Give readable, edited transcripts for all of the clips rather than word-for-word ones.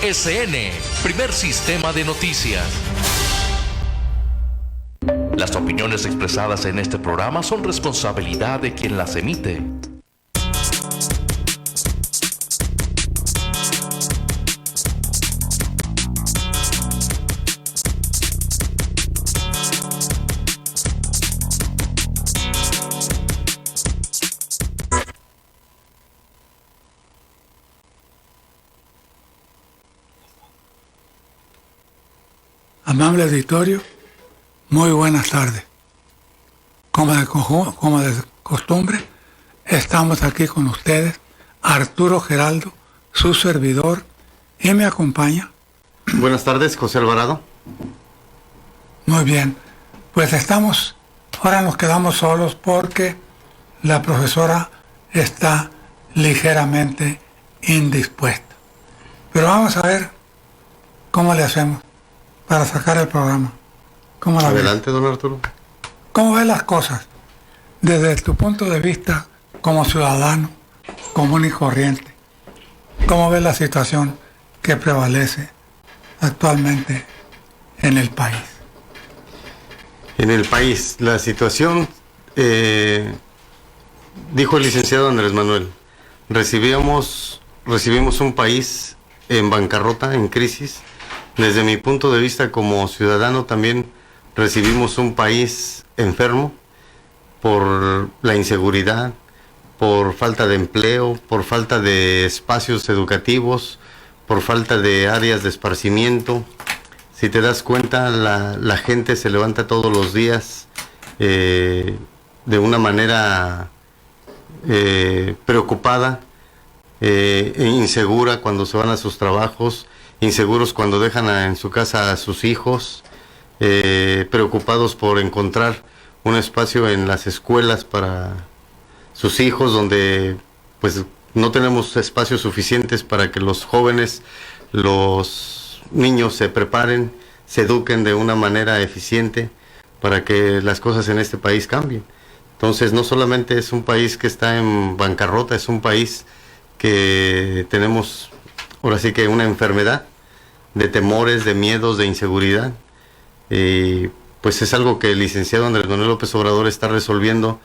RSN, primer sistema de noticias. Las opiniones expresadas en este programa son responsabilidad de quien las emite. Amable auditorio, muy buenas tardes. Como de costumbre, estamos aquí con ustedes, Arturo Geraldo, su servidor, y me acompaña. Buenas tardes, José Alvarado. Muy bien, pues ahora nos quedamos solos porque la profesora está ligeramente indispuesta. Pero vamos a ver cómo le hacemos para sacar el programa. ¿Cómo la Adelante, ves? don Arturo. ¿Cómo ves las cosas desde tu punto de vista como ciudadano común y corriente? ¿Cómo ves la situación que prevalece actualmente en el país? En el país, la situación, dijo el licenciado Andrés Manuel, recibimos un país en bancarrota, en crisis. Desde mi punto de vista como ciudadano también recibimos un país enfermo por la inseguridad, por falta de empleo, por falta de espacios educativos, por falta de áreas de esparcimiento. Si te das cuenta, la gente se levanta todos los días de una manera preocupada e insegura cuando se van a sus trabajos, inseguros cuando dejan en su casa a sus hijos, preocupados por encontrar un espacio en las escuelas para sus hijos, donde pues no tenemos espacios suficientes para que los jóvenes, los niños se preparen, se eduquen de una manera eficiente para que las cosas en este país cambien. Entonces no solamente es un país que está en bancarrota, es un país que tenemos ahora sí que una enfermedad de temores, de miedos, de inseguridad. Pues es algo que el licenciado Andrés Manuel López Obrador está resolviendo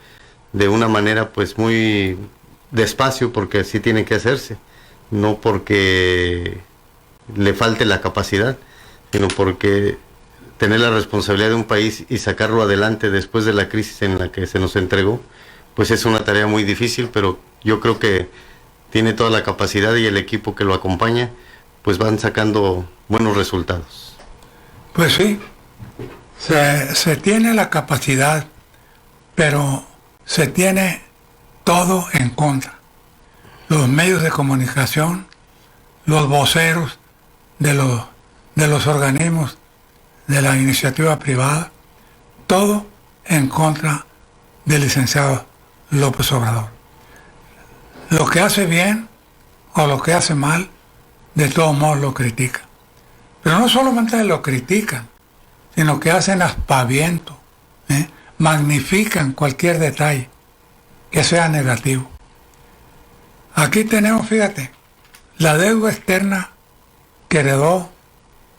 de una manera pues muy despacio, porque así tiene que hacerse, no porque le falte la capacidad, sino porque tener la responsabilidad de un país y sacarlo adelante después de la crisis en la que se nos entregó, pues es una tarea muy difícil, pero yo creo que tiene toda la capacidad, y el equipo que lo acompaña pues van sacando buenos resultados. Pues sí, se tiene la capacidad, pero se tiene todo en contra. Los medios de comunicación, los voceros de los organismos de la iniciativa privada, todo en contra del licenciado López Obrador. Lo que hace bien o lo que hace mal, de todos modos lo critican. Pero no solamente lo critican, sino que hacen aspaviento, magnifican cualquier detalle que sea negativo. Aquí tenemos, fíjate, la deuda externa que heredó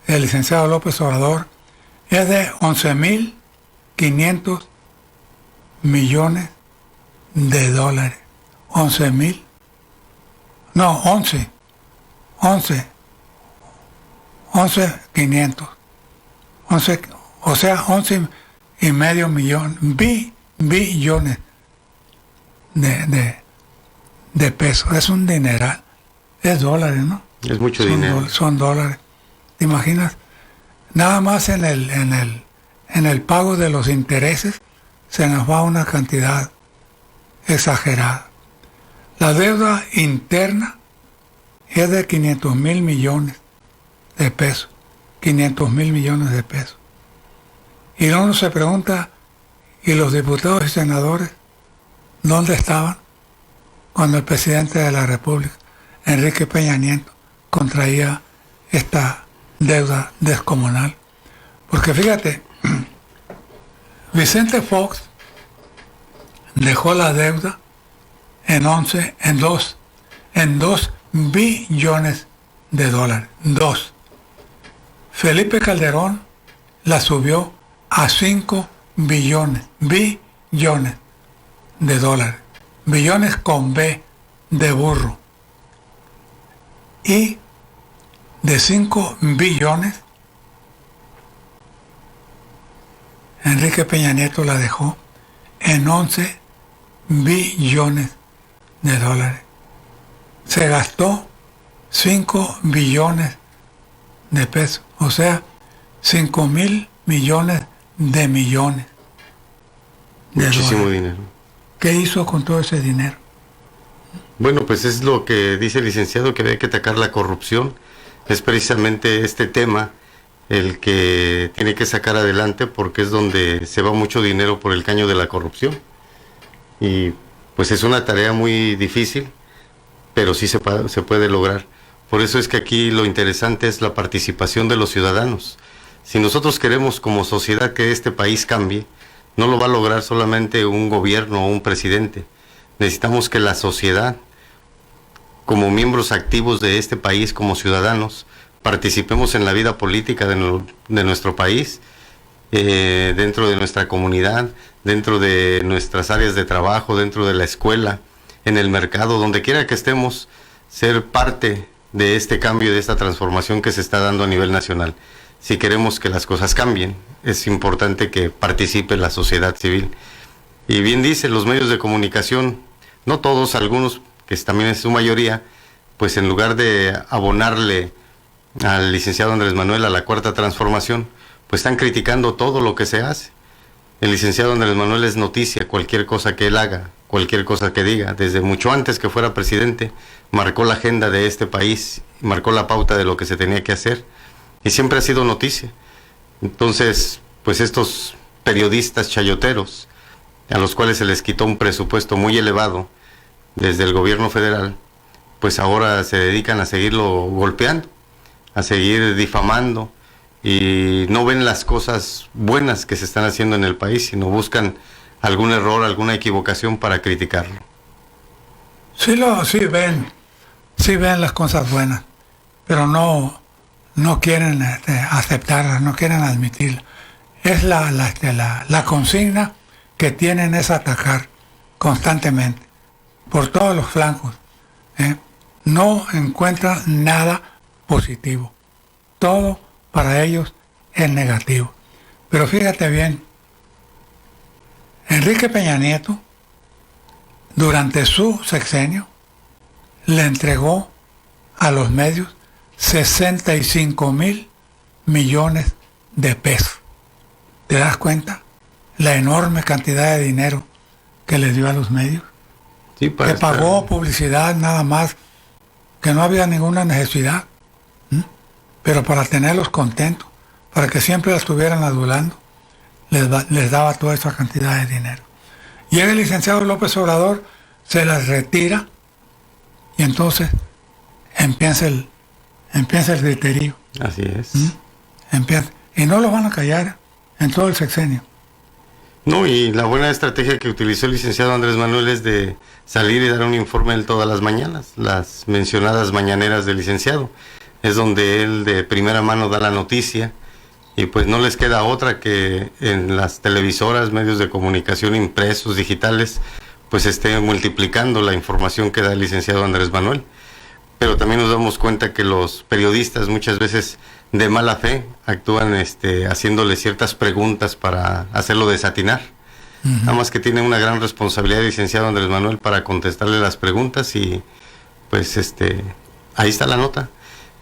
el licenciado López Obrador es de 11.500 millones de dólares. 11.500. O sea, 11,5 billones de pesos. Es un dineral. Es dólares, ¿no? Es mucho dinero. Son dólares. ¿Te imaginas? Nada más en el pago de los intereses se nos va una cantidad exagerada. La deuda interna es de 500,000 millones de pesos. 500,000 millones de pesos. Y uno se pregunta, ¿y los diputados y senadores dónde estaban cuando el presidente de la República, Enrique Peña Nieto, contraía esta deuda descomunal? Porque fíjate, Vicente Fox dejó la deuda en 2 billones de dólares. 2. Felipe Calderón la subió a 5 billones de dólares. Billones con B de burro. Y de 5 billones, Enrique Peña Nieto la dejó en 11 billones de dólares. Se gastó 5 billones de pesos, o sea, 5,000 millones de millones de Muchísimo dólares. dinero. ¿Qué hizo con todo ese dinero? Bueno, pues es lo que dice el licenciado, que había que atacar la corrupción. Es precisamente este tema el que tiene que sacar adelante, porque es donde se va mucho dinero por el caño de la corrupción. Y pues es una tarea muy difícil, pero sí se puede lograr. Por eso es que aquí lo interesante es la participación de los ciudadanos. Si nosotros queremos como sociedad que este país cambie, no lo va a lograr solamente un gobierno o un presidente. Necesitamos que la sociedad, como miembros activos de este país, como ciudadanos, participemos en la vida política de nuestro país, dentro de nuestra comunidad, dentro de nuestras áreas de trabajo, dentro de la escuela, en el mercado, donde quiera que estemos, ser parte de este cambio, de esta transformación que se está dando a nivel nacional. Si queremos que las cosas cambien, es importante que participe la sociedad civil. Y bien dice, los medios de comunicación, no todos, algunos, que también es su mayoría, pues en lugar de abonarle al licenciado Andrés Manuel a la cuarta transformación, pues están criticando todo lo que se hace. El licenciado Andrés Manuel es noticia, cualquier cosa que él haga, cualquier cosa que diga, desde mucho antes que fuera presidente, marcó la agenda de este país, marcó la pauta de lo que se tenía que hacer, y siempre ha sido noticia. Entonces, pues estos periodistas chayoteros, a los cuales se les quitó un presupuesto muy elevado desde el gobierno federal, pues ahora se dedican a seguirlo golpeando, a seguir difamando, y no ven las cosas buenas que se están haciendo en el país, sino buscan algún error, alguna equivocación para criticarlo. Sí ven las cosas buenas, pero no quieren aceptarlas, no quieren admitirlas. Es la consigna que tienen, es atacar constantemente, por todos los flancos. No encuentran nada positivo. Todo para ellos es negativo. Pero fíjate bien, Enrique Peña Nieto, durante su sexenio, le entregó a los medios 65,000 millones de pesos. ¿Te das cuenta? La enorme cantidad de dinero que le dio a los medios. Sí, Que pagó publicidad nada más, que no había ninguna necesidad, pero para tenerlos contentos, para que siempre la estuvieran adulando, les daba toda esa cantidad de dinero. Llega el licenciado López Obrador, se las retira, y entonces empieza el griterío. Así es. Empieza. Y no lo van a callar en todo el sexenio. No, y la buena estrategia que utilizó el licenciado Andrés Manuel es de salir y dar un informe él todas las mañanas, las mencionadas mañaneras del licenciado. Es donde él de primera mano da la noticia, y pues no les queda otra que en las televisoras, medios de comunicación impresos, digitales, pues esté multiplicando la información que da el licenciado Andrés Manuel. Pero también nos damos cuenta que los periodistas muchas veces de mala fe actúan haciéndole ciertas preguntas para hacerlo desatinar. Nada más que tiene una gran responsabilidad el licenciado Andrés Manuel para contestarle las preguntas, y pues ahí está la nota,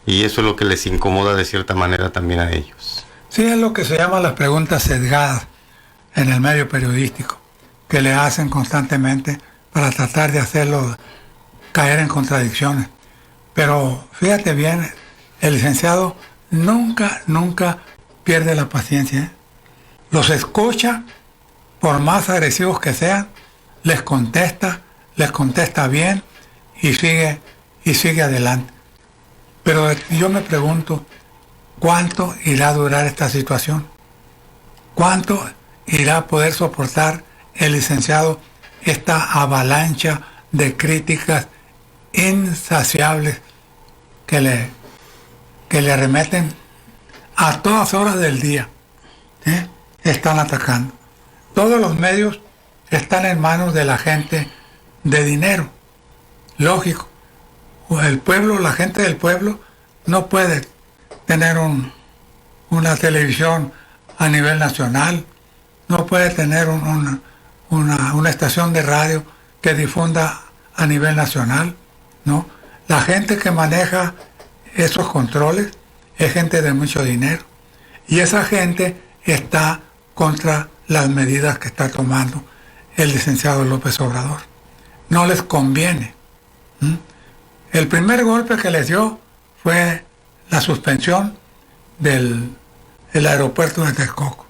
y eso es lo que les incomoda de cierta manera también a ellos. Sí, es lo que se llama las preguntas sesgadas en el medio periodístico, que le hacen constantemente para tratar de hacerlo caer en contradicciones. Pero fíjate bien, el licenciado nunca pierde la paciencia. Los escucha, por más agresivos que sean, les contesta bien, y sigue adelante. Pero yo me pregunto, ¿cuánto irá a durar esta situación? ¿Cuánto irá a poder soportar el licenciado esta avalancha de críticas insaciables que que le arremeten a todas horas del día. Están atacando. Todos los medios están en manos de la gente de dinero. Lógico. El pueblo, la gente del pueblo, no puede tener una televisión a nivel nacional, no puede tener una estación de radio que difunda a nivel nacional, ¿no? La gente que maneja esos controles es gente de mucho dinero, y esa gente está contra las medidas que está tomando el licenciado López Obrador. No les conviene. El primer golpe que les dio fue la suspensión del aeropuerto de Texcoco,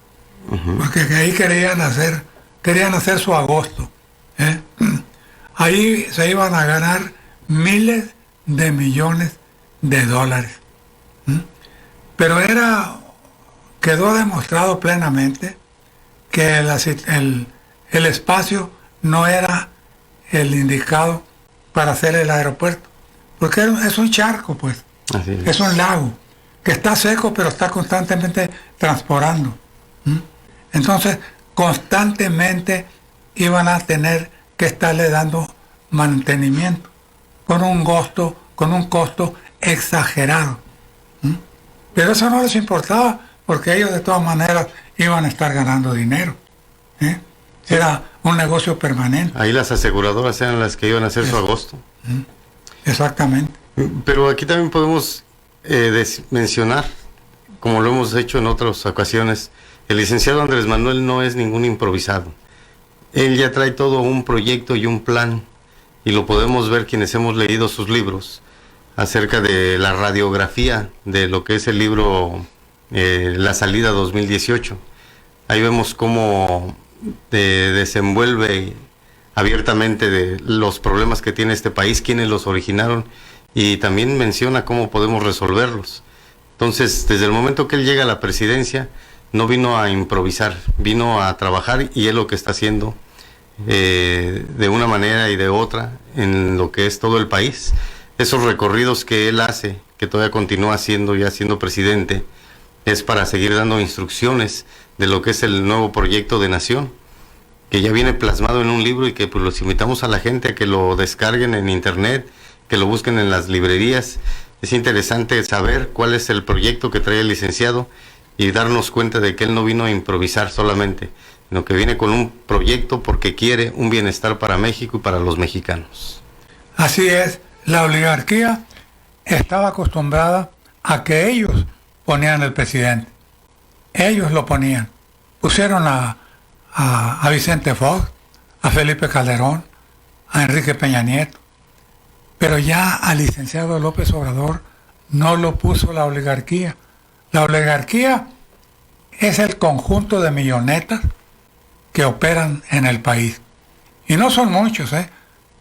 porque ahí querían hacer su agosto. Ahí se iban a ganar miles de millones de dólares. Pero quedó demostrado plenamente que el espacio no era el indicado para hacer el aeropuerto, porque es un charco, pues. Es un lago que está seco, pero está constantemente transporando. Entonces, constantemente iban a tener que estarle dando mantenimiento con un costo exagerado. Pero eso no les importaba, porque ellos de todas maneras iban a estar ganando dinero. Era un negocio permanente. Ahí las aseguradoras eran las que iban a hacer su agosto. Exactamente. Pero aquí también podemos mencionar, como lo hemos hecho en otras ocasiones, el licenciado Andrés Manuel no es ningún improvisado. Él ya trae todo un proyecto y un plan, y lo podemos ver quienes hemos leído sus libros acerca de la radiografía de lo que es el libro La Salida 2018. Ahí vemos cómo desenvuelve abiertamente de los problemas que tiene este país, quiénes los originaron, y también menciona cómo podemos resolverlos. Entonces, desde el momento que él llega a la presidencia, no vino a improvisar, vino a trabajar, y es lo que está haciendo de una manera y de otra en lo que es todo el país. Esos recorridos que él hace, que todavía continúa haciendo ya siendo presidente, es para seguir dando instrucciones de lo que es el nuevo proyecto de nación, que ya viene plasmado en un libro, y que pues los invitamos a la gente a que lo descarguen en internet, que lo busquen en las librerías. Es interesante saber cuál es el proyecto que trae el licenciado y darnos cuenta de que él no vino a improvisar solamente, sino que viene con un proyecto porque quiere un bienestar para México y para los mexicanos. Así es, la oligarquía estaba acostumbrada a que ellos ponían el presidente. Ellos lo ponían. Pusieron a Vicente Fox, a Felipe Calderón, a Enrique Peña Nieto. Pero ya al licenciado López Obrador no lo puso la oligarquía. La oligarquía es el conjunto de millonetas que operan en el país. Y no son muchos,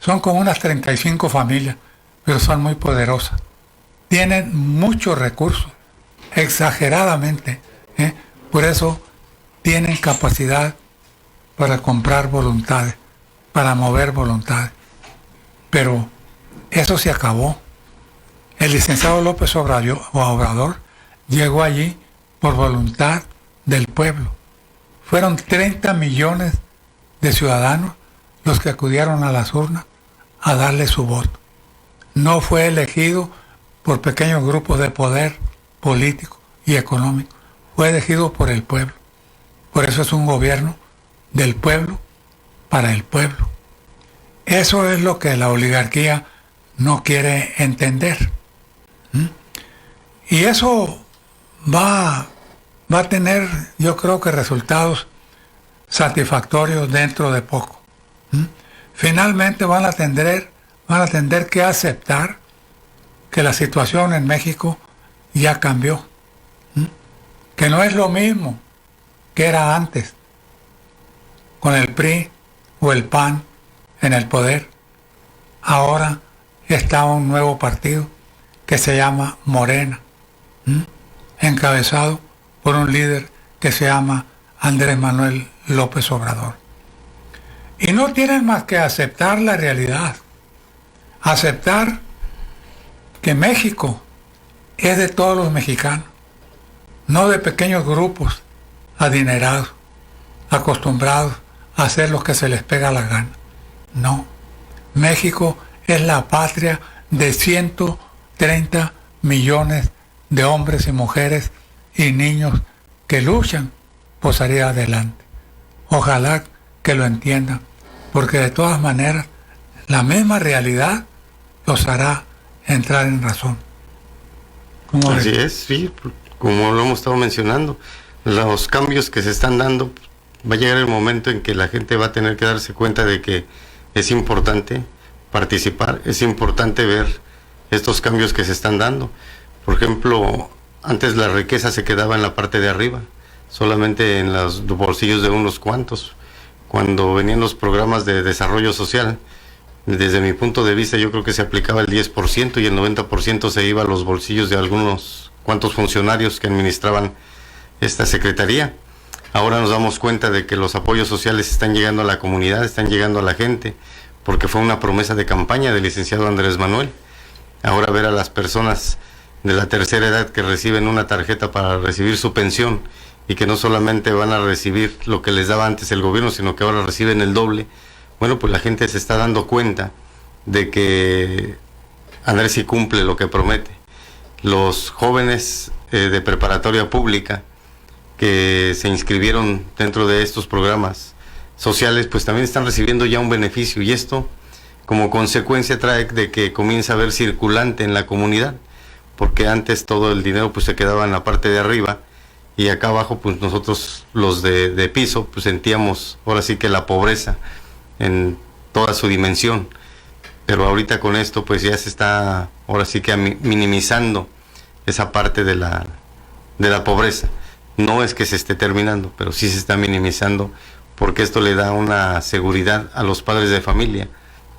son como unas 35 familias, pero son muy poderosas. Tienen muchos recursos, exageradamente. Por eso tienen capacidad para comprar voluntades, para mover voluntades. Pero eso se acabó. El licenciado López Obrador llegó allí por voluntad del pueblo. Fueron 30 millones de ciudadanos los que acudieron a las urnas a darle su voto. No fue elegido por pequeños grupos de poder político y económico. Fue elegido por el pueblo. Por eso es un gobierno del pueblo para el pueblo. Eso es lo que la oligarquía no quiere entender. Y eso va a tener, yo creo que resultados satisfactorios dentro de poco. Finalmente van a tener que aceptar que la situación en México ya cambió. Que no es lo mismo que era antes, con el PRI o el PAN en el poder. Ahora está un nuevo partido que se llama Morena, encabezado por un líder que se llama Andrés Manuel López Obrador. Y no tienen más que aceptar la realidad, aceptar que México es de todos los mexicanos, no de pequeños grupos adinerados, acostumbrados a hacer lo que se les pega la gana. No, México es la patria de 130 millones de hombres y mujeres y niños que luchan por salir adelante. Ojalá que lo entiendan, porque de todas maneras la misma realidad los hará entrar en razón. Así es, sí, como lo hemos estado mencionando, los cambios que se están dando, va a llegar el momento en que la gente va a tener que darse cuenta de que es importante participar, es importante ver estos cambios que se están dando. Por ejemplo, antes la riqueza se quedaba en la parte de arriba, solamente en los bolsillos de unos cuantos. Cuando venían los programas de desarrollo social, desde mi punto de vista yo creo que se aplicaba el 10% y el 90% se iba a los bolsillos de algunos cuantos funcionarios que administraban esta secretaría. Ahora nos damos cuenta de que los apoyos sociales están llegando a la comunidad, están llegando a la gente, porque fue una promesa de campaña del licenciado Andrés Manuel. Ahora ver a las personas de la tercera edad que reciben una tarjeta para recibir su pensión y que no solamente van a recibir lo que les daba antes el gobierno, sino que ahora reciben el doble. Bueno, pues la gente se está dando cuenta de que Andrés sí cumple lo que promete. Los jóvenes de preparatoria pública que se inscribieron dentro de estos programas sociales, pues también están recibiendo ya un beneficio, y esto como consecuencia trae de que comienza a haber circulante en la comunidad, porque antes todo el dinero pues se quedaba en la parte de arriba, y acá abajo pues nosotros los de piso pues sentíamos ahora sí que la pobreza en toda su dimensión. Pero ahorita con esto pues ya se está ahora sí que minimizando esa parte de la pobreza. No es que se esté terminando, pero sí se está minimizando, porque esto le da una seguridad a los padres de familia,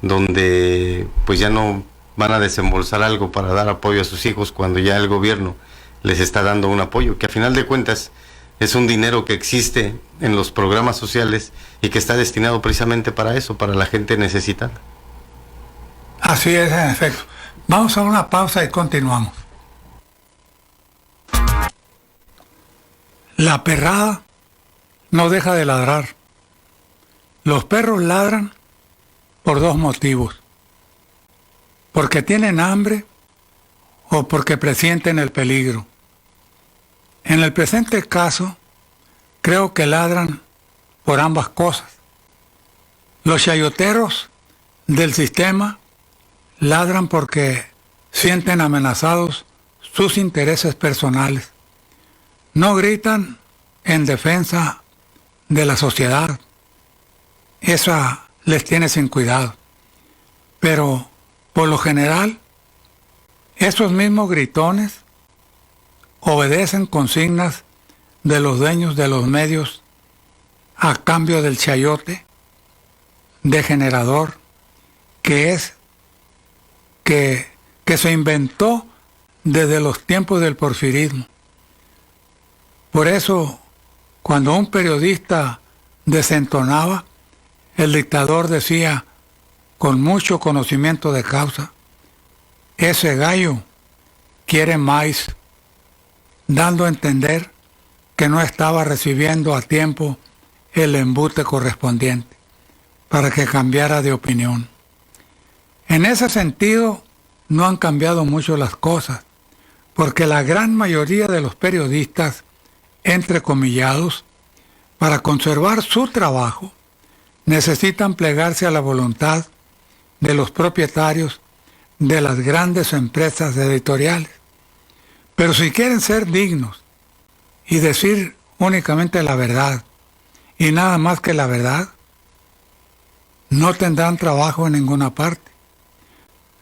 donde pues ya no van a desembolsar algo para dar apoyo a sus hijos cuando ya el gobierno les está dando un apoyo, que a final de cuentas es un dinero que existe en los programas sociales y que está destinado precisamente para eso, para la gente necesitada. Así es, en efecto. Vamos a una pausa y continuamos. La perrada no deja de ladrar. Los perros ladran por dos motivos: porque tienen hambre o porque presienten el peligro. En el presente caso, creo que ladran por ambas cosas. Los chayoteros del sistema ladran porque sienten amenazados sus intereses personales. No gritan en defensa de la sociedad. Esa les tiene sin cuidado. Pero, por lo general, esos mismos gritones obedecen consignas de los dueños de los medios a cambio del chayote degenerador que se inventó desde los tiempos del porfirismo. Por eso, cuando un periodista desentonaba, el dictador decía, con mucho conocimiento de causa, ese gallo quiere maíz, dando a entender que no estaba recibiendo a tiempo el embute correspondiente para que cambiara de opinión. En ese sentido, no han cambiado mucho las cosas, porque la gran mayoría de los periodistas, entrecomillados, para conservar su trabajo, necesitan plegarse a la voluntad de los propietarios de las grandes empresas editoriales. Pero si quieren ser dignos y decir únicamente la verdad y nada más que la verdad, no tendrán trabajo en ninguna parte.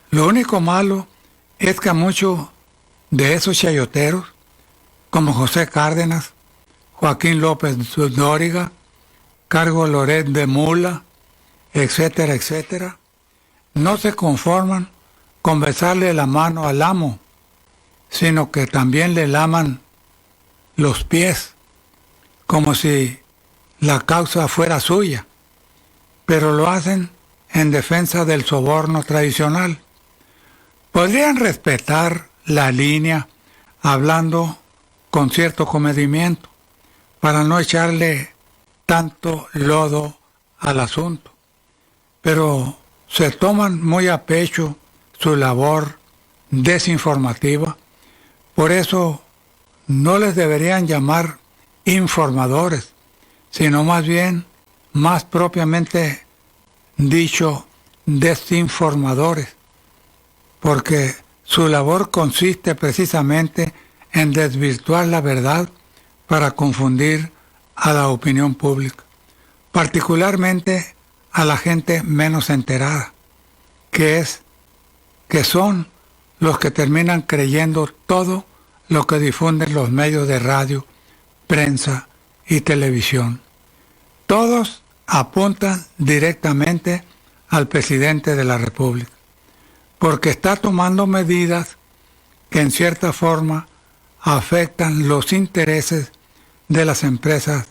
Lo único malo es que a muchos de esos chayoteros, como José Cárdenas, Joaquín López Dóriga, Cargo Loret de Mula, etcétera, etcétera, no se conforman con besarle la mano al amo, sino que también le laman los pies, como si la causa fuera suya, pero lo hacen en defensa del soborno tradicional. Podrían respetar la línea hablando con cierto comedimiento, para no echarle tanto lodo al asunto. Pero se toman muy a pecho su labor desinformativa. Por eso no les deberían llamar informadores, sino más bien, más propiamente dicho, desinformadores, porque su labor consiste precisamente en desvirtuar la verdad para confundir a la opinión pública, particularmente a la gente menos enterada, que son los que terminan creyendo todo lo que difunden los medios de radio, prensa y televisión. Todos apuntan directamente al presidente de la República, porque está tomando medidas que en cierta forma afectan los intereses de las empresas,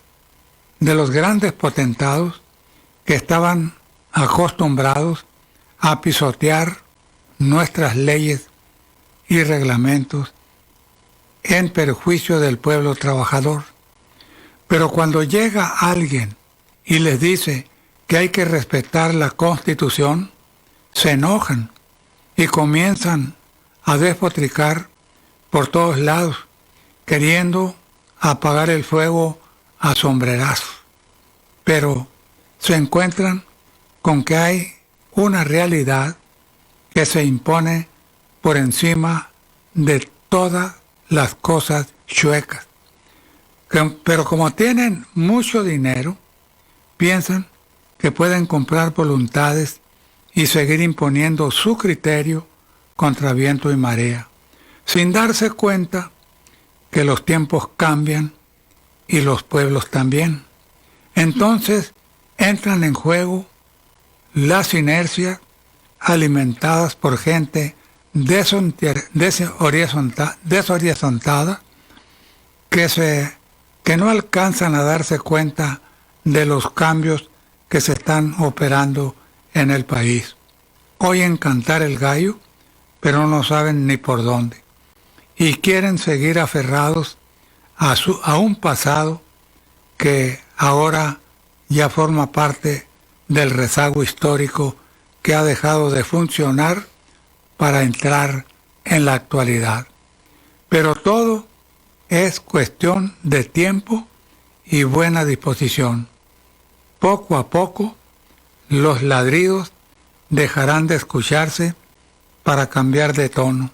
de los grandes potentados que estaban acostumbrados a pisotear nuestras leyes y reglamentos en perjuicio del pueblo trabajador. Pero cuando llega alguien y les dice que hay que respetar la Constitución, se enojan y comienzan a despotricar por todos lados, queriendo apagar el fuego a sombrerazos. Pero se encuentran con que hay una realidad que se impone por encima de todas las cosas chuecas. Pero como tienen mucho dinero, piensan que pueden comprar voluntades y seguir imponiendo su criterio contra viento y marea, sin darse cuenta que los tiempos cambian y los pueblos también. Entonces entran en juego las inercias alimentadas por gente desorientada que no alcanzan a darse cuenta de los cambios que se están operando en el país. Oyen cantar el gallo, pero no saben ni por dónde. Y quieren seguir aferrados a un pasado que ahora ya forma parte del rezago histórico que ha dejado de funcionar para entrar en la actualidad. Pero todo es cuestión de tiempo y buena disposición. Poco a poco, los ladridos dejarán de escucharse para cambiar de tono.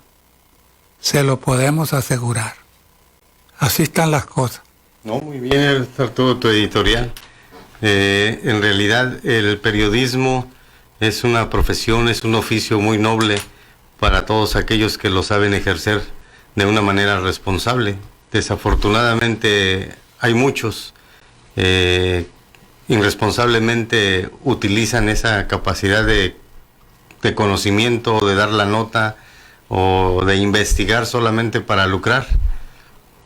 Se lo podemos asegurar. Así están las cosas. No, muy bien, Arturo, tu editorial. En realidad, el periodismo es una profesión, es un oficio muy noble para todos aquellos que lo saben ejercer de una manera responsable. Desafortunadamente, hay muchos irresponsablemente utilizan esa capacidad de conocimiento, de dar la nota o de investigar solamente para lucrar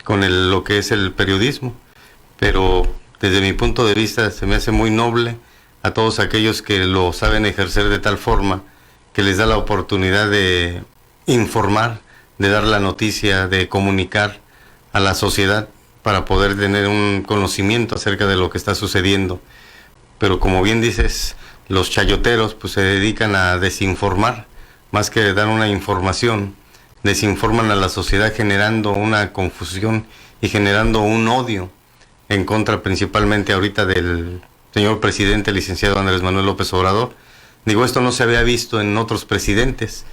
con lo que es el periodismo. Pero desde mi punto de vista se me hace muy noble a todos aquellos que lo saben ejercer de tal forma que les da la oportunidad de informar, de dar la noticia, de comunicar a la sociedad para poder tener un conocimiento acerca de lo que está sucediendo. Pero como bien dices, los chayoteros pues se dedican a desinformar, más que dar una información, desinforman a la sociedad generando una confusión y generando un odio en contra principalmente ahorita del señor presidente, licenciado Andrés Manuel López Obrador. Digo, esto no se había visto en otros presidentes.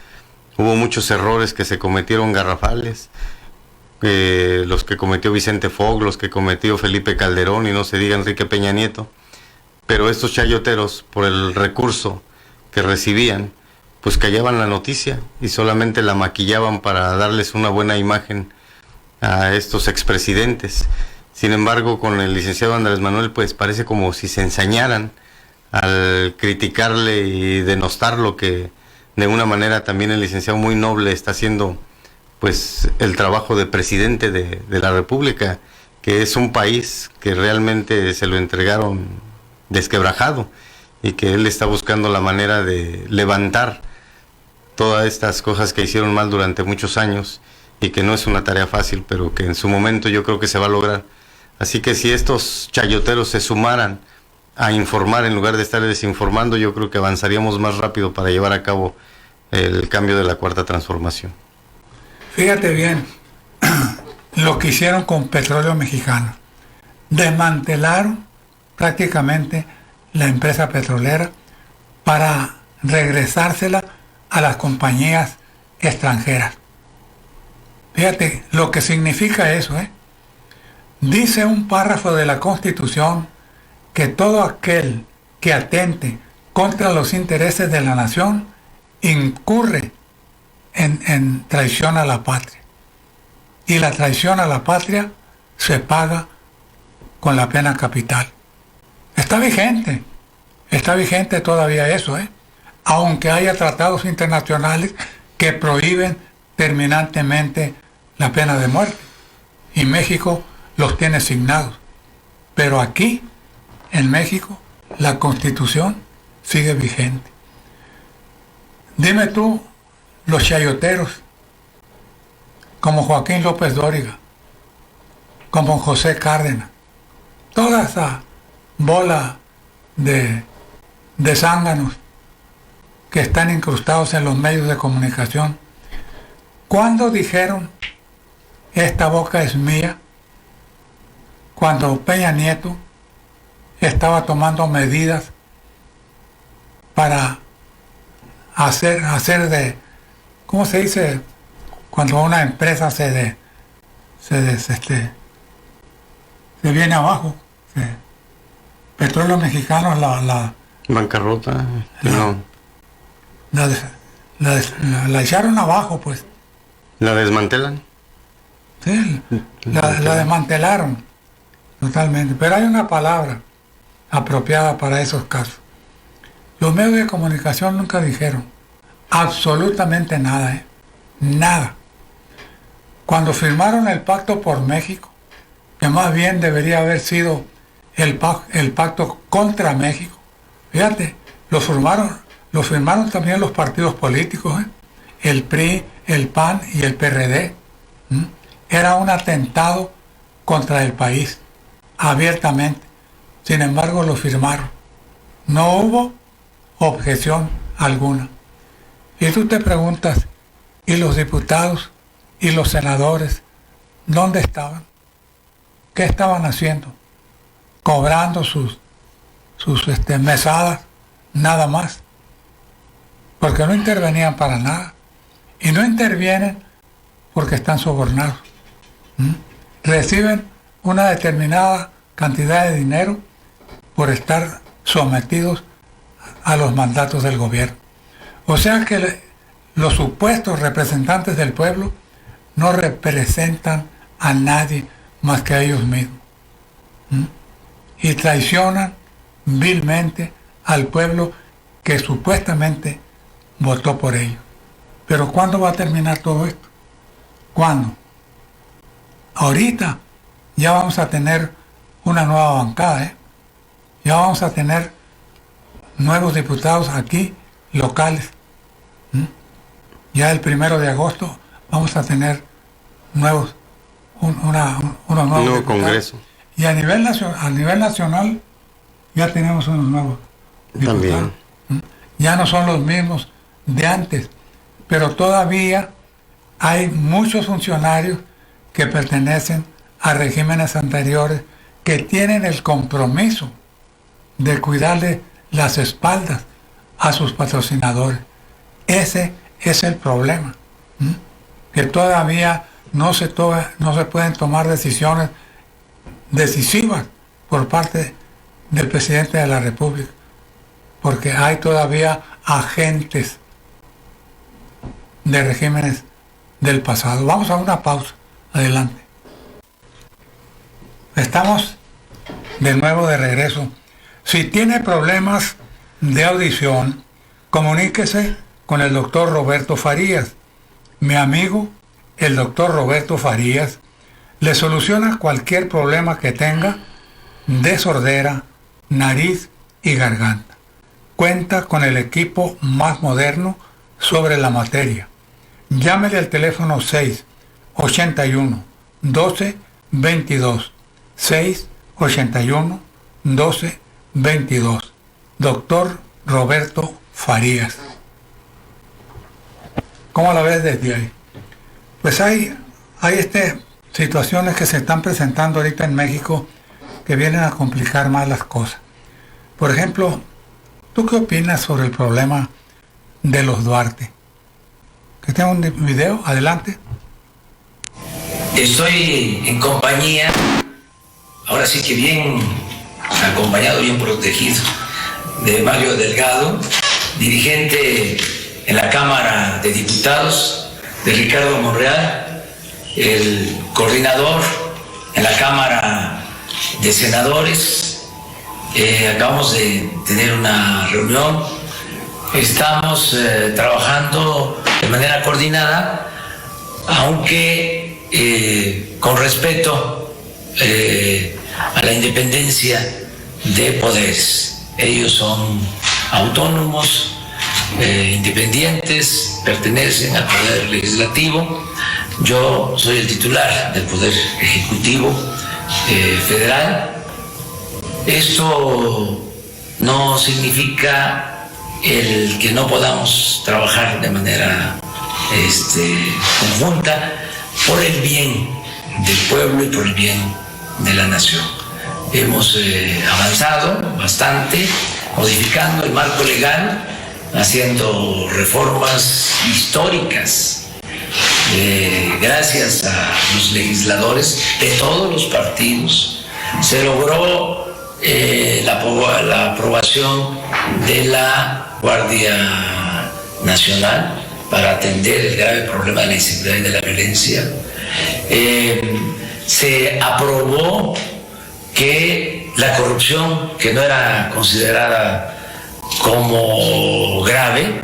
Hubo muchos errores que se cometieron garrafales, los que cometió Vicente Fox, los que cometió Felipe Calderón y no se diga Enrique Peña Nieto. Pero estos chayoteros, por el recurso que recibían, pues callaban la noticia y solamente la maquillaban para darles una buena imagen a estos expresidentes. Sin embargo, con el licenciado Andrés Manuel, pues parece como si se ensañaran al criticarle y denostar lo que de una manera también el licenciado muy noble está haciendo, pues el trabajo de presidente de la República, que es un país que realmente se lo entregaron desquebrajado y que él está buscando la manera de levantar todas estas cosas que hicieron mal durante muchos años y que no es una tarea fácil, pero que en su momento yo creo que se va a lograr. Así que si estos chayoteros se sumaran a informar en lugar de estar desinformando, yo creo que avanzaríamos más rápido para llevar a cabo el cambio de la Cuarta Transformación. Fíjate bien lo que hicieron con Petróleo Mexicano. Desmantelaron prácticamente la empresa petrolera para regresársela a las compañías extranjeras. Fíjate lo que significa eso, ¿eh? Dice un párrafo de la Constitución que todo aquel que atente contra los intereses de la nación incurre en traición a la patria. Y la traición a la patria se paga con la pena capital. Está vigente todavía eso, ¿eh? Aunque haya tratados internacionales que prohíben terminantemente la pena de muerte. Y México los tiene signados. Pero aquí, en México, la Constitución sigue vigente. Dime tú, los chayoteros, como Joaquín López Dóriga, como José Cárdenas, toda esa bola de zánganos que están incrustados en los medios de comunicación, ¿cuándo dijeron esta boca es mía? Cuando Peña Nieto estaba tomando medidas para hacer de, ¿cómo se dice? Cuando una empresa se viene abajo. Petróleo Mexicano la bancarrota, no. La echaron abajo, pues. ¿La desmantelan? Sí, la desmantelaron totalmente. Pero hay una palabra apropiada para esos casos. Los medios de comunicación nunca dijeron absolutamente nada, ¿eh? Nada. Cuando firmaron el Pacto por México, que más bien debería haber sido el pacto contra México, fíjate, lo firmaron también los partidos políticos, ¿eh? El PRI, el PAN y el PRD. Era un atentado contra el país, abiertamente. Sin embargo, lo firmaron. No hubo objeción alguna. Y tú te preguntas, ¿y los diputados y los senadores dónde estaban? ¿Qué estaban haciendo? Cobrando sus mesadas, nada más. Porque no intervenían para nada. Y no intervienen porque están sobornados. Reciben una determinada cantidad de dinero por estar sometidos a los mandatos del gobierno. O sea que los supuestos representantes del pueblo no representan a nadie más que a ellos mismos. Y traicionan vilmente al pueblo que supuestamente votó por ellos. Pero ¿cuándo va a terminar todo esto? ¿Cuándo? Ahorita ya vamos a tener una nueva bancada, ¿eh? Ya vamos a tener nuevos diputados aquí, locales. Ya el 1 de agosto vamos a tener unos nuevos nuevo Congreso. Y a nivel nacional ya tenemos unos nuevos diputados. También. Ya no son los mismos de antes, pero todavía hay muchos funcionarios que pertenecen a regímenes anteriores que tienen el compromiso de cuidarle las espaldas a sus patrocinadores. Ese es el problema, que todavía no se pueden tomar decisiones decisivas por parte del presidente de la República, porque hay todavía agentes de regímenes del pasado. Vamos a una pausa. Adelante. Estamos de nuevo de regreso. Si tiene problemas de audición, comuníquese con el doctor Roberto Farías. Mi amigo, el doctor Roberto Farías, le soluciona cualquier problema que tenga de sordera, nariz y garganta. Cuenta con el equipo más moderno sobre la materia. Llámele al teléfono 681 12 22. 681 12 22. Doctor Roberto Farías. ¿Cómo la ves desde ahí? Pues hay situaciones que se están presentando ahorita en México que vienen a complicar más las cosas. Por ejemplo, ¿tú qué opinas sobre el problema de los Duarte? Que tengo un video, adelante. Estoy en compañía, ahora sí que bien acompañado, bien protegido, de Mario Delgado, dirigente en la Cámara de Diputados, de Ricardo Monreal, el coordinador en la Cámara de Senadores. Acabamos de tener una reunión, estamos trabajando de manera coordinada, aunque con respeto a la independencia de poderes. Ellos son autónomos, independientes, pertenecen al Poder Legislativo. Yo soy el titular del Poder Ejecutivo Federal. Esto no significa el que no podamos trabajar de manera conjunta por el bien del pueblo y por el bien de la nación. Hemos avanzado bastante, modificando el marco legal, haciendo reformas históricas. Gracias a los legisladores de todos los partidos, se logró la aprobación de la Guardia Nacional para atender el grave problema de la inseguridad y de la violencia. Se aprobó que la corrupción, que no era considerada como grave,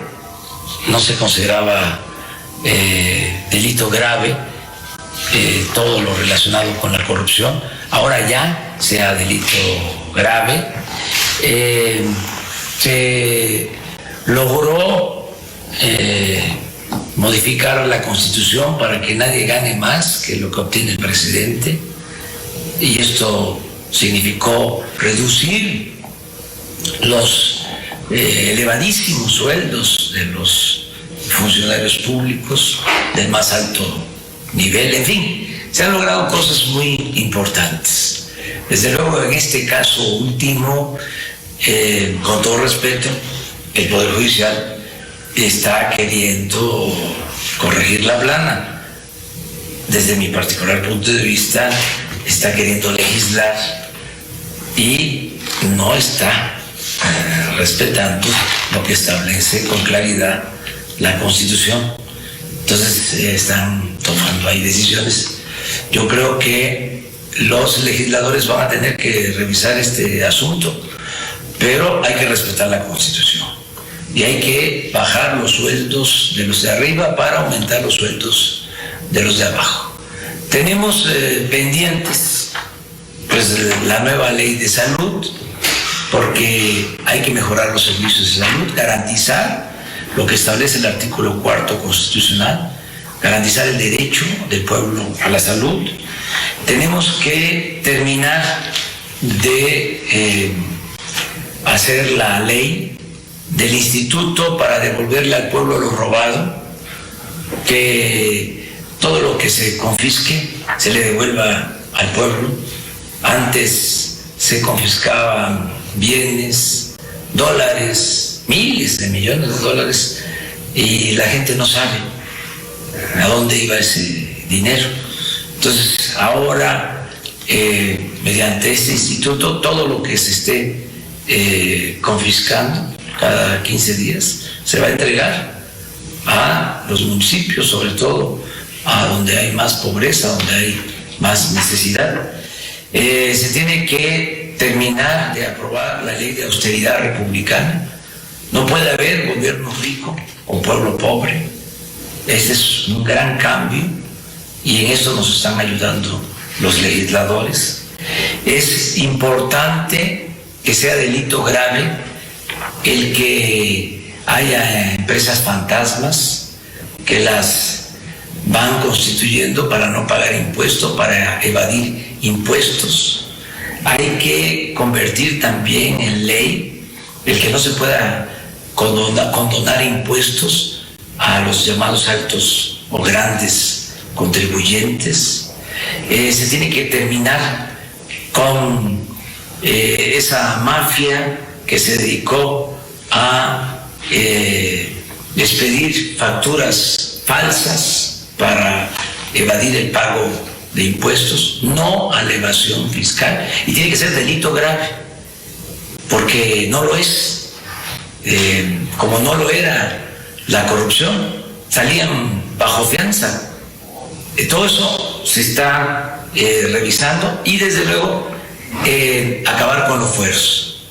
no se consideraba delito grave, todo lo relacionado con la corrupción, ahora ya sea delito grave. Se logró modificar la Constitución para que nadie gane más que lo que obtiene el presidente, y esto significó reducir los elevadísimos sueldos de los funcionarios públicos del más alto nivel. En fin, se han logrado cosas muy importantes. Desde luego, en este caso último, con todo respeto, el Poder Judicial está queriendo corregir la plana. Desde mi particular punto de vista, está queriendo legislar y no está respetando lo que establece con claridad la Constitución. Entonces están tomando ahí decisiones. Yo creo que los legisladores van a tener que revisar este asunto, pero hay que respetar la Constitución y hay que bajar los sueldos de los de arriba para aumentar los sueldos de los de abajo. Tenemos pendientes pues la nueva ley de salud, porque hay que mejorar los servicios de salud, garantizar lo que establece el artículo 4 constitucional, garantizar el derecho del pueblo a la salud. Tenemos que terminar de hacer la ley del instituto para devolverle al pueblo lo robado, que todo lo que se confisque se le devuelva al pueblo. Antes se confiscaban bienes, dólares, miles de millones de dólares, y la gente no sabe a dónde iba ese dinero. Entonces ahora, mediante este instituto, todo lo que se esté confiscando cada 15 días se va a entregar a los municipios, sobre todo a donde hay más pobreza, donde hay más necesidad. Se tiene que terminar de aprobar la ley de austeridad republicana. No puede haber gobierno rico o pueblo pobre. Ese es un gran cambio y en eso nos están ayudando los legisladores. Es importante que sea delito grave el que haya empresas fantasmas, que las van constituyendo para no pagar impuestos, para evadir impuestos. Hay que convertir también en ley el que no se pueda condonar impuestos a los llamados altos o grandes contribuyentes. Se tiene que terminar con esa mafia que se dedicó a expedir facturas falsas para evadir el pago de impuestos, no a la evasión fiscal, y tiene que ser delito grave, porque no lo es, como no lo era la corrupción, salían bajo fianza. Todo eso se está revisando, y desde luego acabar con los fueros,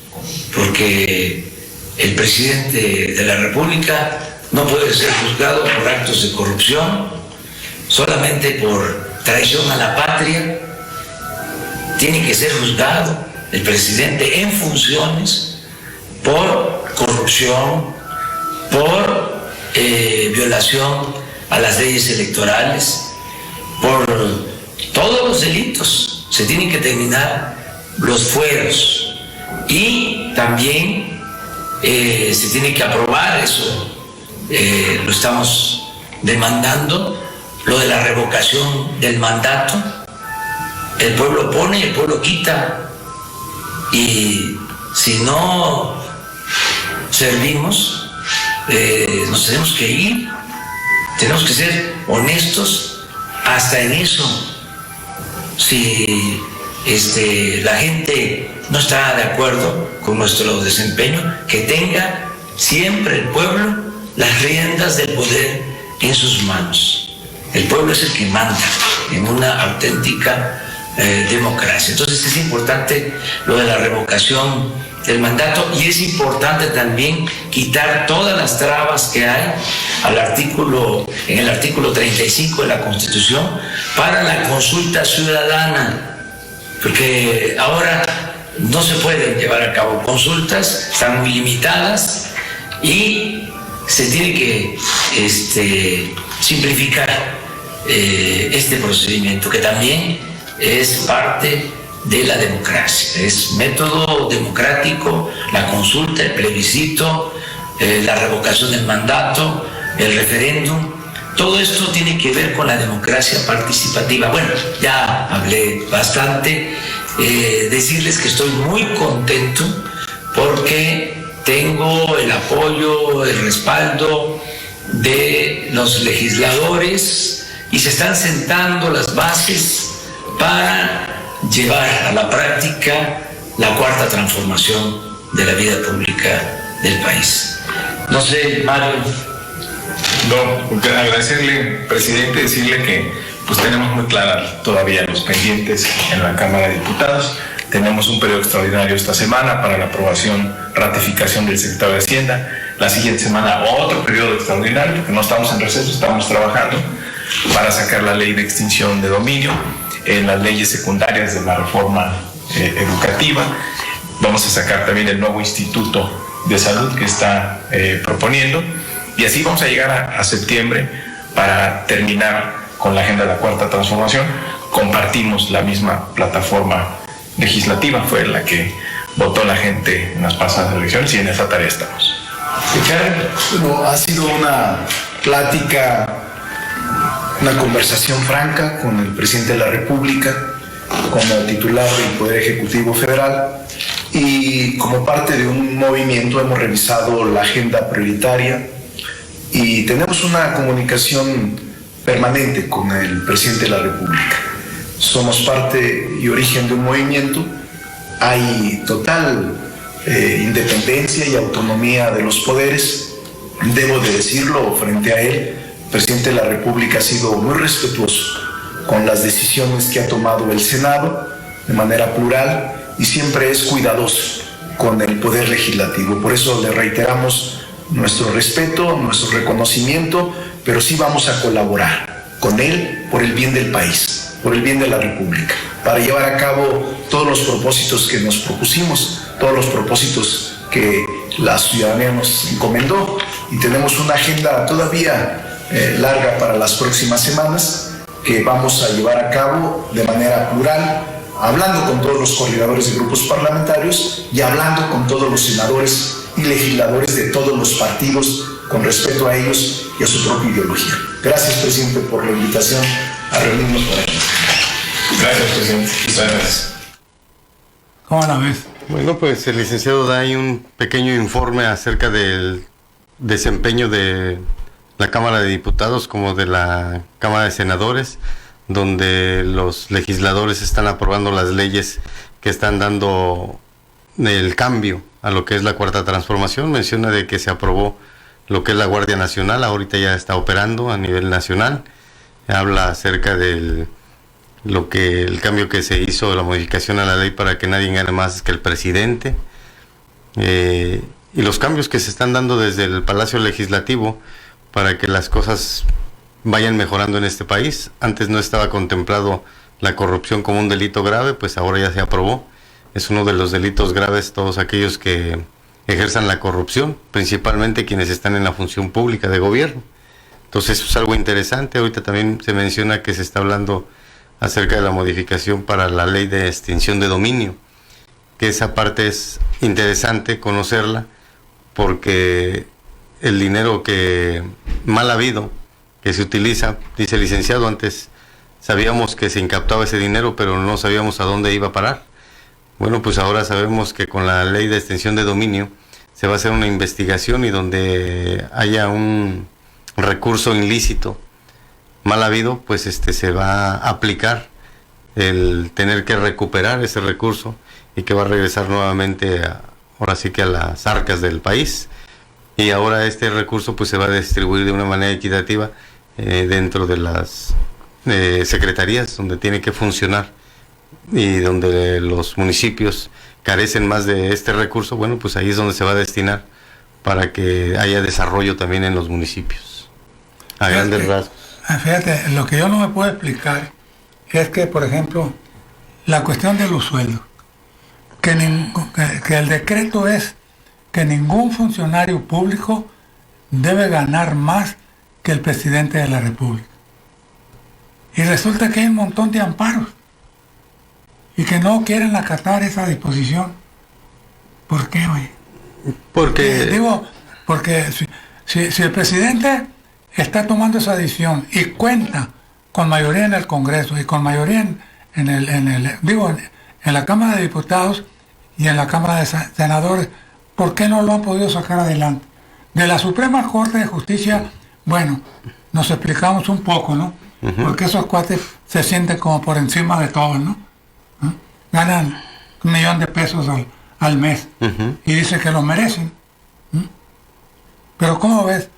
porque el presidente de la República no puede ser juzgado por actos de corrupción, solamente por traición a la patria. Tiene que ser juzgado el presidente en funciones por corrupción, por violación a las leyes electorales, por todos los delitos. Se tienen que terminar los fueros, y también se tiene que aprobar eso, lo estamos demandando, lo de la revocación del mandato. El pueblo pone y el pueblo quita, y si no servimos, nos tenemos que ir. Tenemos que ser honestos hasta en eso. Si la gente no está de acuerdo con nuestro desempeño, que tenga siempre el pueblo las riendas del poder en sus manos. El pueblo es el que manda en una auténtica democracia. Entonces es importante lo de la revocación del mandato, y es importante también quitar todas las trabas que hay en el artículo 35 de la Constitución para la consulta ciudadana, porque ahora no se pueden llevar a cabo consultas, están muy limitadas, y se tiene que simplificar este procedimiento, que también es parte de la democracia, es método democrático, la consulta, el plebiscito, la revocación del mandato, el referéndum. Todo esto tiene que ver con la democracia participativa. Bueno, ya hablé bastante. Decirles que estoy muy contento porque tengo el apoyo, el respaldo de los legisladores, y se están sentando las bases para llevar a la práctica la cuarta transformación de la vida pública del país. No sé, Mario. No, agradecerle, presidente, decirle que pues tenemos muy claras todavía los pendientes en la Cámara de Diputados. Tenemos un periodo extraordinario esta semana para la aprobación, ratificación del secretario de Hacienda. La siguiente semana otro periodo extraordinario, porque no estamos en receso, estamos trabajando para sacar la ley de extinción de dominio, en las leyes secundarias de la reforma educativa. Vamos a sacar también el nuevo Instituto de Salud que está proponiendo, y así vamos a llegar a septiembre para terminar con la agenda de la cuarta transformación. Compartimos la misma plataforma legislativa, fue la que votó la gente en las pasadas elecciones, y en esa tarea estamos. Bueno, ha sido una plática, una conversación franca con el presidente de la República, como titular del Poder Ejecutivo Federal, y como parte de un movimiento hemos revisado la agenda prioritaria y tenemos una comunicación permanente con el presidente de la República. Somos parte y origen de un movimiento, hay total independencia y autonomía de los poderes. Debo de decirlo frente a él, el presidente de la República ha sido muy respetuoso con las decisiones que ha tomado el Senado de manera plural, y siempre es cuidadoso con el Poder Legislativo. Por eso le reiteramos nuestro respeto, nuestro reconocimiento, pero sí vamos a colaborar con él por el bien del país, por el bien de la República, para llevar a cabo todos los propósitos que nos propusimos, todos los propósitos que la ciudadanía nos encomendó, y tenemos una agenda todavía larga para las próximas semanas, que vamos a llevar a cabo de manera plural, hablando con todos los coordinadores de grupos parlamentarios y hablando con todos los senadores y legisladores de todos los partidos con respecto a ellos y a su propia ideología. Gracias, presidente, por la invitación a reunirnos por aquí. Gracias, presidente. Muchas gracias. ¿Cómo la ves? Bueno, pues el licenciado da ahí un pequeño informe acerca del desempeño de la Cámara de Diputados como de la Cámara de Senadores, donde los legisladores están aprobando las leyes que están dando el cambio a lo que es la Cuarta Transformación. Menciona de que se aprobó lo que es la Guardia Nacional, ahorita ya está operando a nivel nacional. Habla acerca del el cambio que se hizo, la modificación a la ley para que nadie gane más que el presidente, y los cambios que se están dando desde el Palacio Legislativo para que las cosas vayan mejorando en este país. Antes no estaba contemplado la corrupción como un delito grave, pues ahora ya se aprobó. Es uno de los delitos graves todos aquellos que ejerzan la corrupción, principalmente quienes están en la función pública de gobierno. Entonces eso es algo interesante. Ahorita también se menciona que se está hablando acerca de la modificación para la ley de extinción de dominio, que esa parte es interesante conocerla, porque el dinero que mal habido, que se utiliza, dice el licenciado, antes sabíamos que se incaptaba ese dinero, pero no sabíamos a dónde iba a parar. Bueno, pues ahora sabemos que con la ley de extinción de dominio se va a hacer una investigación, y donde haya un recurso ilícito mal habido, pues se va a aplicar el tener que recuperar ese recurso, y que va a regresar nuevamente ahora sí que a las arcas del país. Y ahora este recurso pues se va a distribuir de una manera equitativa dentro de las secretarías donde tiene que funcionar, y donde los municipios carecen más de este recurso. Bueno, pues ahí es donde se va a destinar para que haya desarrollo también en los municipios, a grandes rasgos. Fíjate, lo que yo no me puedo explicar es que, por ejemplo, la cuestión de los sueldos, que el decreto es que ningún funcionario público debe ganar más que el presidente de la República. Y resulta que hay un montón de amparos y que no quieren acatar esa disposición. ¿Por qué, oye? Porque si el presidente está tomando esa decisión y cuenta con mayoría en el Congreso y con mayoría en la Cámara de Diputados y en la Cámara de Senadores, ¿por qué no lo han podido sacar adelante? De la Suprema Corte de Justicia, bueno, nos explicamos un poco, ¿no? Porque esos cuates se sienten como por encima de todo, ¿no? Ganan 1 millón de pesos al mes y dicen que lo merecen. Pero ¿cómo ves?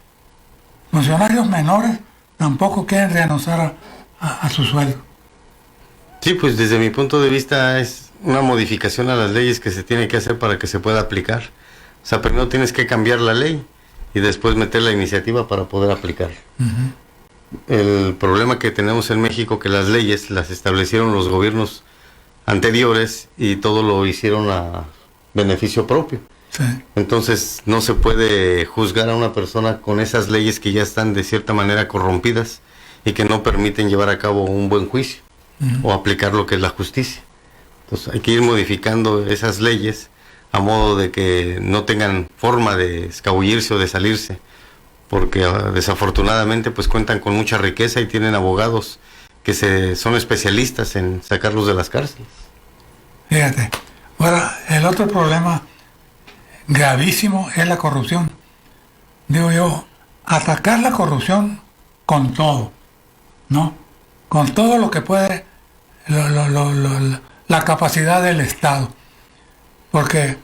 Funcionarios menores tampoco quieren renunciar a su sueldo. Sí, pues desde mi punto de vista es una modificación a las leyes que se tiene que hacer para que se pueda aplicar. O sea, primero tienes que cambiar la ley y después meter la iniciativa para poder aplicar. El problema que tenemos en México, que las leyes las establecieron los gobiernos anteriores y todo lo hicieron a beneficio propio. Sí. Entonces no se puede juzgar a una persona con esas leyes que ya están de cierta manera corrompidas y que no permiten llevar a cabo un buen juicio o aplicar lo que es la justicia. Entonces hay que ir modificando esas leyes a modo de que no tengan forma de escabullirse o de salirse, porque desafortunadamente pues cuentan con mucha riqueza y tienen abogados que son especialistas en sacarlos de las cárceles. Fíjate, ahora el otro problema gravísimo es la corrupción. Digo yo, atacar la corrupción con todo, ¿no? Con todo lo que puede, la capacidad del Estado. Porque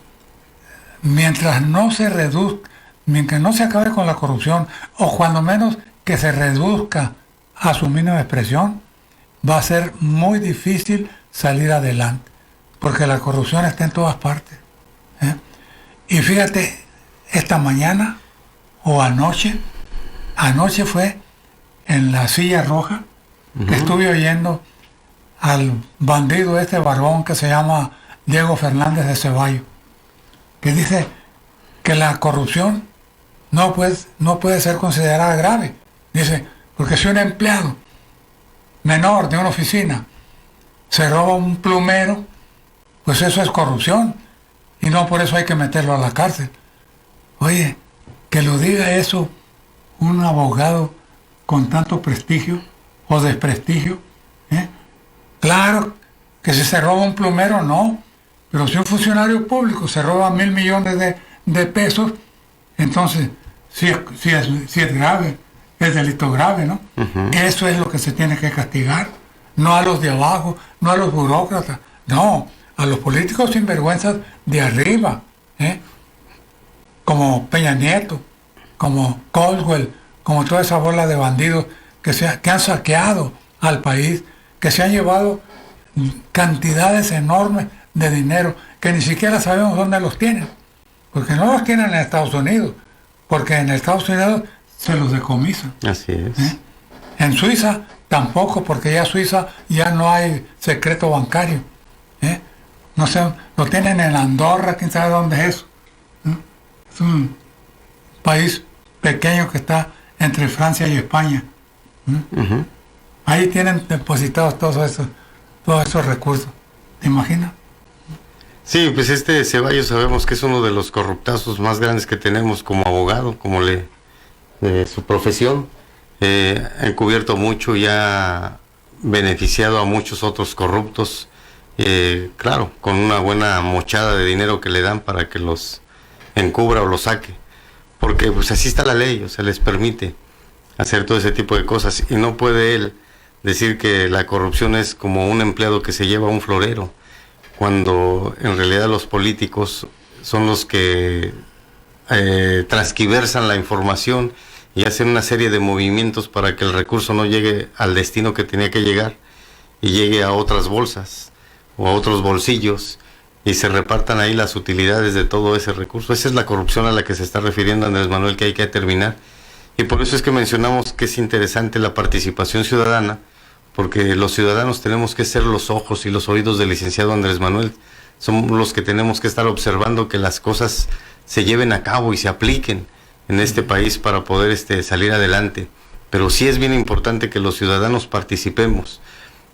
mientras no se reduzca, mientras no se acabe con la corrupción, o cuando menos que se reduzca a su mínima expresión, va a ser muy difícil salir adelante, porque la corrupción está en todas partes. Y fíjate, esta mañana o anoche fue en la Silla Roja, que estuve oyendo al bandido barbón que se llama Diego Fernández de Ceballos, que dice que la corrupción no puede ser considerada grave, Dice, porque si un empleado menor de una oficina se roba un plumero, pues eso es corrupción y no por eso hay que meterlo a la cárcel. Oye, que lo diga eso un abogado con tanto prestigio o desprestigio, ¿eh? Claro que si se roba un plumero, no, pero si un funcionario público se roba 1.000 millones de pesos, entonces sí es grave, es delito grave, ¿no? Eso es lo que se tiene que castigar, no a los de abajo, no a los burócratas, no, a los políticos sinvergüenzas de arriba, ¿eh? Como Peña Nieto, como Caldwell, como toda esa bola de bandidos que han saqueado al país, que se han llevado cantidades enormes de dinero que ni siquiera sabemos dónde los tienen, porque no los tienen en Estados Unidos, porque en Estados Unidos se los decomisan. Así es. En Suiza tampoco, porque ya Suiza ya no hay secreto bancario. No sé, lo tienen en Andorra, quién sabe dónde es eso. Es un país pequeño que está entre Francia y España. Ahí tienen depositados todos esos recursos. ¿Te imaginas? Sí, pues Ceballos sabemos que es uno de los corruptazos más grandes que tenemos como abogado, como su profesión. Ha encubierto mucho y ha beneficiado a muchos otros corruptos, claro, con una buena mochada de dinero que le dan para que los encubra o los saque, porque pues así está la ley, o sea, les permite hacer todo ese tipo de cosas, y no puede él decir que la corrupción es como un empleado que se lleva a un florero, cuando en realidad los políticos son los que transquiversan la información y hacen una serie de movimientos para que el recurso no llegue al destino que tenía que llegar y llegue a otras bolsas o a otros bolsillos y se repartan ahí las utilidades de todo ese recurso. Esa es la corrupción a la que se está refiriendo Andrés Manuel, que hay que terminar, y por eso es que mencionamos que es interesante la participación ciudadana, porque los ciudadanos tenemos que ser los ojos y los oídos del licenciado Andrés Manuel. Somos los que tenemos que estar observando que las cosas se lleven a cabo y se apliquen en este país para poder salir adelante. Pero sí es bien importante que los ciudadanos participemos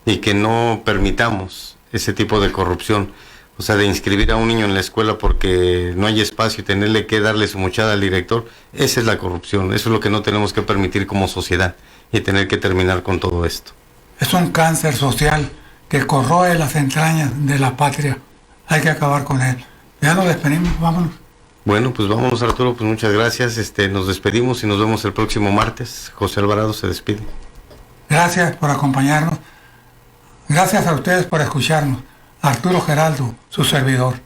y que no permitamos ese tipo de corrupción, o sea, de inscribir a un niño en la escuela porque no hay espacio y tenerle que darle su mochada al director. Esa es la corrupción, eso es lo que no tenemos que permitir como sociedad y tener que terminar con todo esto. Es un cáncer social que corroe las entrañas de la patria. Hay que acabar con él. Ya nos despedimos, vámonos. Bueno, pues vámonos, Arturo, pues muchas gracias. Nos despedimos y nos vemos el próximo martes. José Alvarado se despide. Gracias por acompañarnos. Gracias a ustedes por escucharnos. Arturo Geraldo, su servidor.